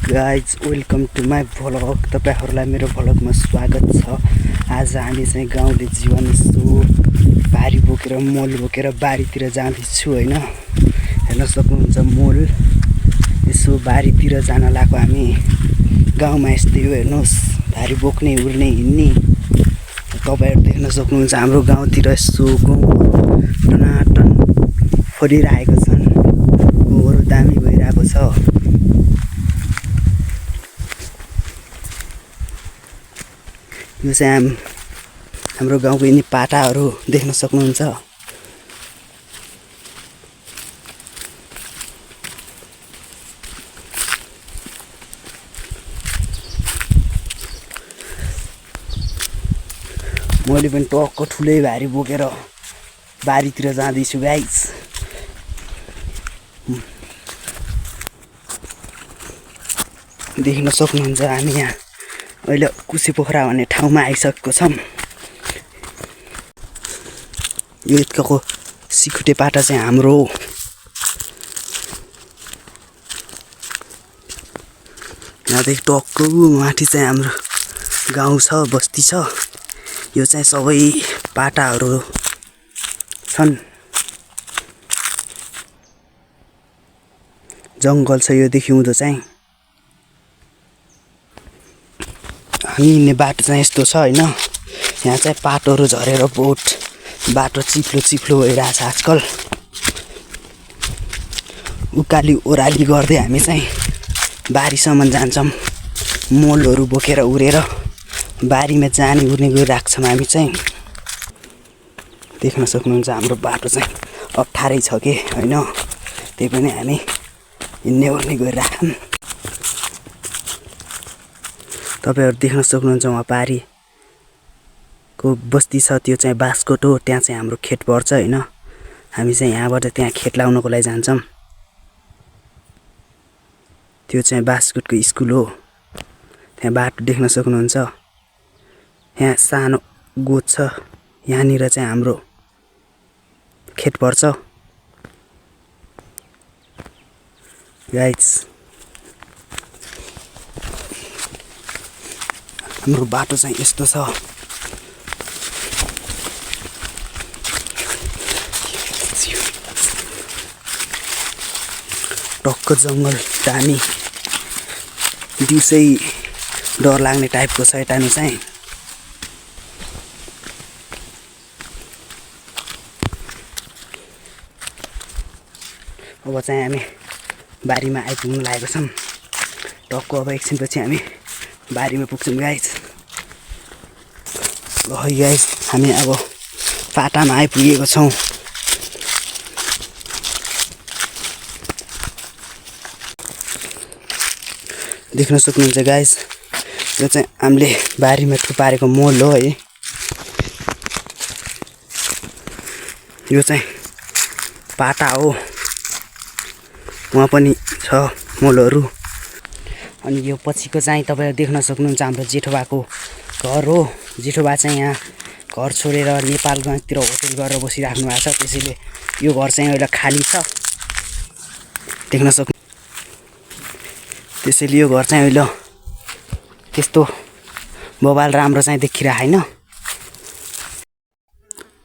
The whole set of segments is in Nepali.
Guys welcome to my vlog. तपाईहरुलाई मेरो भ्लगमा स्वागत छ। आज हामी चाहिँ गाउँले जीवन यसो भारी बोकेर मोल बोकेर बारीतिर जाँदैछु हैन। हेर्न सक्नुहुन्छ मोल यसो बारीतिर जान लाग्यो हामी। गाउँमा यस्तै हो हेर्नुस्, भारी बोक्ने उड्ने हिँड्ने। तपाईहरु देख्न सक्नुहुन्छ हाम्रो गाउँतिर यसो गाउँ टनाटन फरिरहेको छन्। गाउँहरु दामी भइरहेको छ। यो चाहिँ हाम्रो गाउँको यिनी पाटाहरू देख्न सक्नुहुन्छ। मैले पनि टक्क ठुलै भारी बोकेर बारीतिर जाँदैछु गाइस। देख्न सक्नुहुन्छ हामी यहाँ अहिले कुसी पोखरा भन्ने ठाउँमा आइसकेको छौं। यो यतिको सिकुटे पाटा चाहिँ हाम्रो हो। यहाँदेखि टक्क माथि चाहिँ हाम्रो गाउँ छ, बस्ती छ। यो चाहिँ सबै पाटाहरू छन्। जङ्गल छ यो देखिउँदो चाहिँ। हामी हिँड्ने बाटो चाहिँ यस्तो छ हैन। यहाँ चाहिँ पाटोहरू झरेर बहुत बाटो चिप्लो भइरहेछ आजकल। उकाली ओराली गर्दै हामी चाहिँ बारीसम्म जान्छौँ। मोलहरू बोकेर उरेर बारीमा जाने उर्ने गरिरहेको छौँ हामी चाहिँ। देख्न सक्नुहुन्छ हाम्रो बाटो चाहिँ अप्ठ्यारै छ के हैन। त्यही पनि हामी हिँड्ने उर्ने गरिरहेछौँ। तपाईहरु देख्न सक्नुहुन्छ वहाँ पारीको बस्ती छ, त्यो चाहिँ बास्कोट हो। त्यहाँ चाहिँ हाम्रो खेत पर्छ हैन। हामी चाहिँ यहाँबाट त्यहाँ खेत लाउनको लागि जान्छौँ। त्यो चाहिँ बास्कोटको स्कुल हो। त्यहाँ बाटो देख्न सक्नुहुन्छ। यहाँ सानो गोठ छ, यहाँनिर चाहिँ हाम्रो खेत पर्छ गाइस। हाम्रो बाटो चाहिँ यस्तो छ। टक्क जङ्गल दामी, दिउँसै डर लाग्ने टाइपको छ यतानी चाहिँ। अब चाहिँ हामी बारीमा आइपुग्न लागेको छौँ। टक्क अब एकछिनपछि हामी बारीमा पुग्छौँ गाइस। है गाइस, हामी अब पाटामा आइपुगेको छौँ। देख्न सक्नुहुन्छ गाइस, यो चाहिँ हामीले बारीमा थुपारेको मोल हो है। यो चाहिँ पाटा हो, वहाँ पनि छ मोलहरू। अनि यो पछिको चाहिँ तपाईहरु देख्न सक्नुहुन्छ हाम्रो जेठोबाको घर हो। जेठोबा चाहिँ यहाँ घर छोडेर नेपालगञ्जतिर होटल गरेर बसिराख्नु भएको छ। त्यसैले यो घर चाहिँ अहिले खाली छ। देख्न सक्नु, त्यसैले यो घर चाहिँ अहिले त्यस्तो बबाल राम्रो चाहिँ देखिरहेको हैन।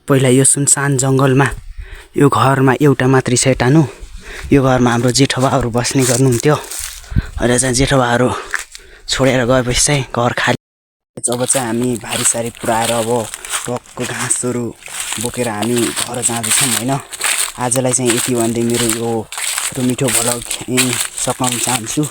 पहिला यो सुनसान जङ्गलमा यो घरमा एउटा मात्रै सैतानु। यो घरमा हाम्रो जेठोबाहरू बस्ने गर्नुहुन्थ्यो। अहिले चाहिँ जेठोबाहरू छोडेर गएपछि चाहिँ घर खाली। जब चाहिँ हामी भारी सारी पुऱ्याएर अब टक्क घाँसहरू बोकेर हामी घर जाँदैछौँ हैन। आजलाई चाहिँ यति भन्दै मेरो यो मिठो भ्लग यहीँ सकाउन चाहन्छु।